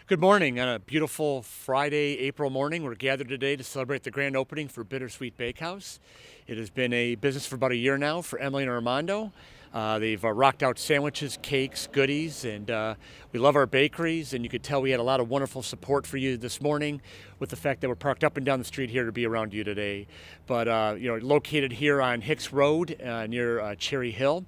Good morning. On a beautiful Friday, April morning, we're gathered today to celebrate the grand opening for Bittersweet Bakehouse. It has been a business for about a year now for Emily and Armando. They've rocked out sandwiches, cakes, goodies, and we love our bakeries. And you could tell we had a lot of wonderful support for you this morning with the fact that we're parked up and down the street here to be around you today. But located here on Hix Road near Cherry Hill.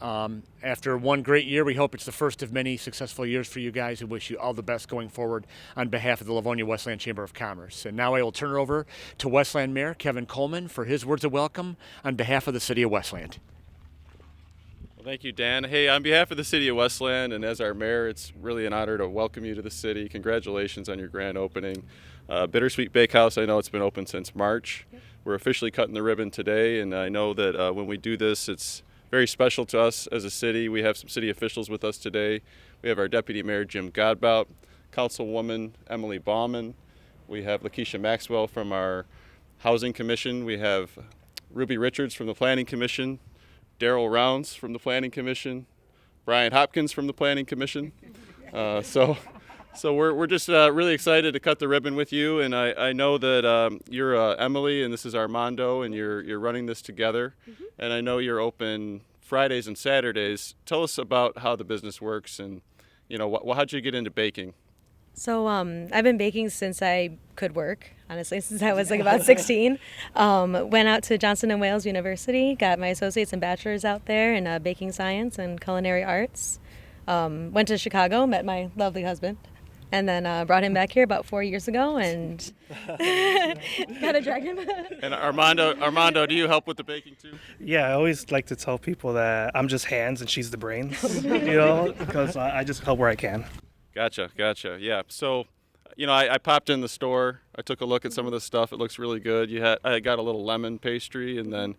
After one great year, we hope it's the first of many successful years for you guys, and wish you all the best going forward on behalf of the Livonia Westland Chamber of Commerce. And now I will turn it over to Westland Mayor Kevin Coleman for his words of welcome on behalf of the City of Westland. Well, thank you, Dan. Hey, on behalf of the City of Westland and as our mayor, it's really an honor to welcome you to the city. Congratulations on your grand opening. Bittersweet Bakehouse, I know it's been open since March. Yep. We're officially cutting the ribbon today, and I know that when we do this, it's very special to us as a city. We have some city officials with us today. We have our Deputy Mayor Jim Godbout, Councilwoman Emily Baumann. We have Lakeisha Maxwell from our Housing Commission. We have Ruby Richards from the Planning Commission, Daryl Rounds from the Planning Commission, Brian Hopkins from the Planning Commission. So we're just really excited to cut the ribbon with you, and I know that you're Emily and this is Armando, and you're running this together. Mm-hmm. And I know you're open Fridays and Saturdays. Tell us about how the business works, and how'd you get into baking? So I've been baking since I could work, honestly, since I was about 16. Went out to Johnson & Wales University, got my associates and bachelor's out there in baking science and culinary arts. Went to Chicago, met my lovely husband, and then brought him back here about 4 years ago and got to drag him. And Armando, do you help with the baking too? Yeah, I always like to tell people that I'm just hands and she's the brains, because I just help where I can. Gotcha. Yeah. So, I popped in the store. I took a look at some of the stuff. It looks really good. I got a little lemon pastry, and then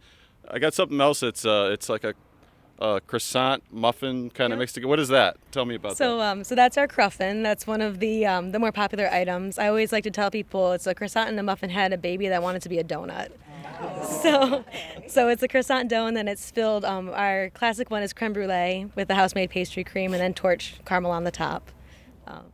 I got something else. It's like a croissant muffin kind of mixed together. What is that? Tell me about that. So that's our cruffin. That's one of the more popular items. I always like to tell people it's a croissant and a muffin had a baby that wanted to be a donut. So it's a croissant dough, and then it's filled. Our classic one is creme brulee with the house-made pastry cream, and then torch caramel on the top.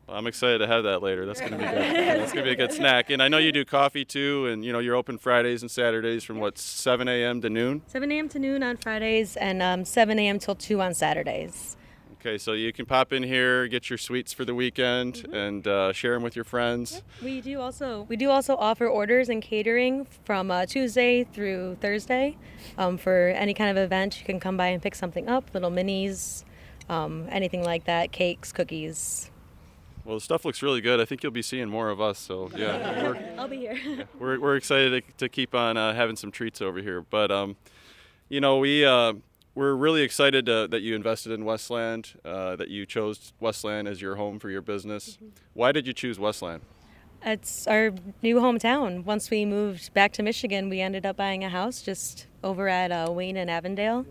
I'm excited to have that later. That's going to be good. That's going to be a good snack. And I know you do coffee too, and you're open Fridays and Saturdays from 7 a.m. to noon? 7 a.m. to noon on Fridays, and 7 a.m. till 2 on Saturdays. Okay, so you can pop in here, get your sweets for the weekend, and share them with your friends. Yep. We do also offer orders and catering from Tuesday through Thursday. For any kind of event, you can come by and pick something up, little minis, anything like that, cakes, cookies. Well, the stuff looks really good. I think you'll be seeing more of us. So yeah, I'll be here. Yeah, we're excited to keep on having some treats over here. But we're really excited that you invested in Westland, that you chose Westland as your home for your business. Mm-hmm. Why did you choose Westland? It's our new hometown. Once we moved back to Michigan, we ended up buying a house just over at Wayne and Avondale,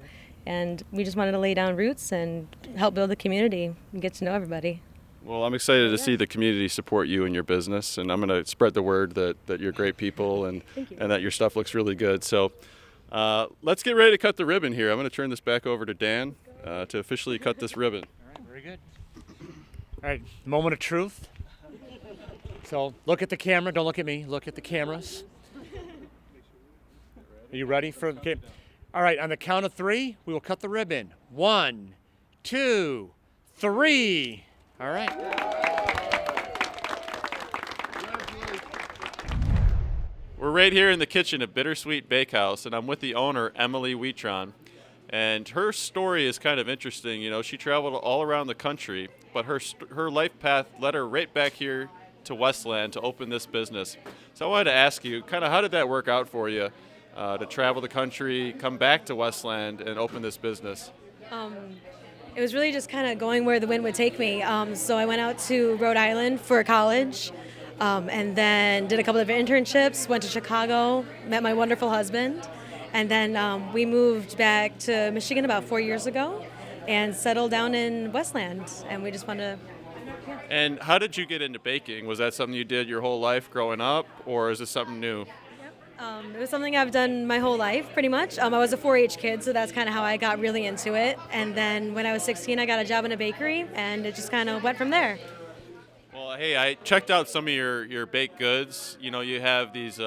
and we just wanted to lay down roots and help build the community and get to know everybody. Well, I'm excited to see the community support you and your business, and I'm going to spread the word that you're great people and that your stuff looks really good. So let's get ready to cut the ribbon here. I'm going to turn this back over to Dan to officially cut this ribbon. All right, very good. All right, moment of truth. So look at the camera. Don't look at me. Look at the cameras. Are you ready for the game? All right, on the count of 3, we will cut the ribbon. 1, 2, 3. All right. We're right here in the kitchen at Bittersweet Bakehouse, and I'm with the owner, Emily Wheatron. And her story is kind of interesting. She traveled all around the country, but her life path led her right back here to Westland to open this business. So I wanted to ask you, kind of how did that work out for you to travel the country, come back to Westland, and open this business? It was really just kind of going where the wind would take me. So I went out to Rhode Island for college, and then did a couple of internships, went to Chicago, met my wonderful husband, and then we moved back to Michigan about 4 years ago and settled down in Westland, and we just wanted to... Yeah. And how did you get into baking? Was that something you did your whole life growing up, or is this something new? It was something I've done my whole life, pretty much. I was a 4-H kid, so that's kind of how I got really into it. And then when I was 16, I got a job in a bakery, and it just kind of went from there. Well, hey, I checked out some of your baked goods. You know, you have these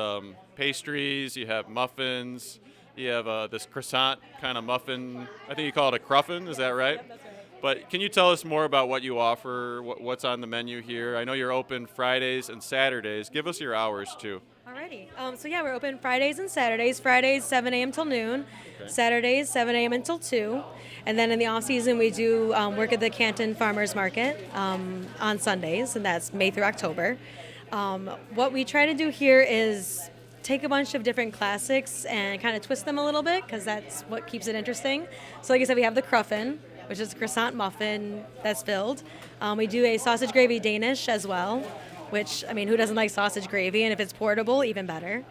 pastries, you have muffins, you have this croissant kind of muffin. I think you call it a cruffin. Is that right? Yep, that's right. But can you tell us more about what you offer, what's on the menu here? I know you're open Fridays and Saturdays. Give us your hours too. Alrighty. So yeah, we're open Fridays and Saturdays. Fridays 7 a.m. till noon. Okay. Saturdays 7 a.m. until 2. And then in the off season, we do work at the Canton Farmers Market on Sundays, and that's May through October. What we try to do here is take a bunch of different classics and kind of twist them a little bit, because that's what keeps it interesting. So like I said, we have the cruffin, which is a croissant muffin that's filled. We do a sausage gravy Danish as well, which, I mean, who doesn't like sausage gravy? And if it's portable, even better.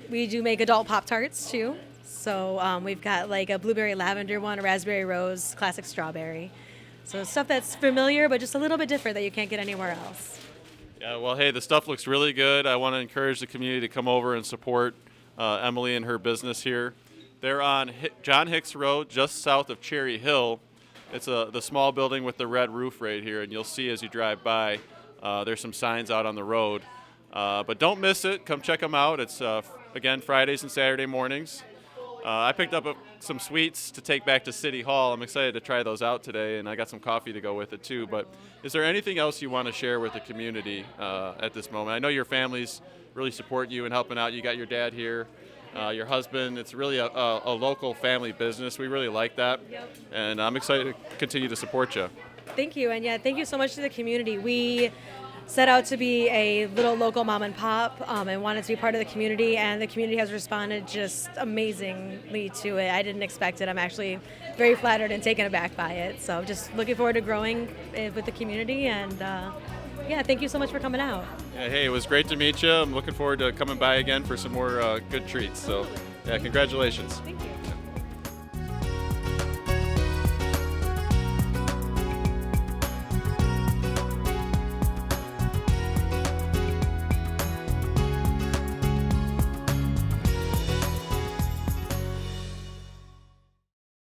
We do make adult Pop-Tarts too. So we've got like a blueberry lavender one, a raspberry rose, classic strawberry. So stuff that's familiar, but just a little bit different that you can't get anywhere else. Yeah, well, hey, the stuff looks really good. I want to encourage the community to come over and support Emily and her business here. They're on John Hix Rd, just south of Cherry Hill. It's the small building with the red roof right here, and you'll see as you drive by, there's some signs out on the road. But don't miss it. Come check them out. It's, again, Fridays and Saturday mornings. I picked up some sweets to take back to City Hall. I'm excited to try those out today, and I got some coffee to go with it too. But is there anything else you want to share with the community at this moment? I know your families really support you in helping out. You got your dad here, your husband. It's really a local family business. We really like that, Yep. and I'm excited to continue to support you. Thank you, and yeah, thank you so much to the community. We set out to be a little local mom and pop and wanted to be part of the community, and the community has responded just amazingly to it. I didn't expect it. I'm actually very flattered and taken aback by it. So just looking forward to growing with the community, and yeah, thank you so much for coming out. Yeah, hey, it was great to meet you. I'm looking forward to coming by again for some more good treats. So, yeah, congratulations. Thank you.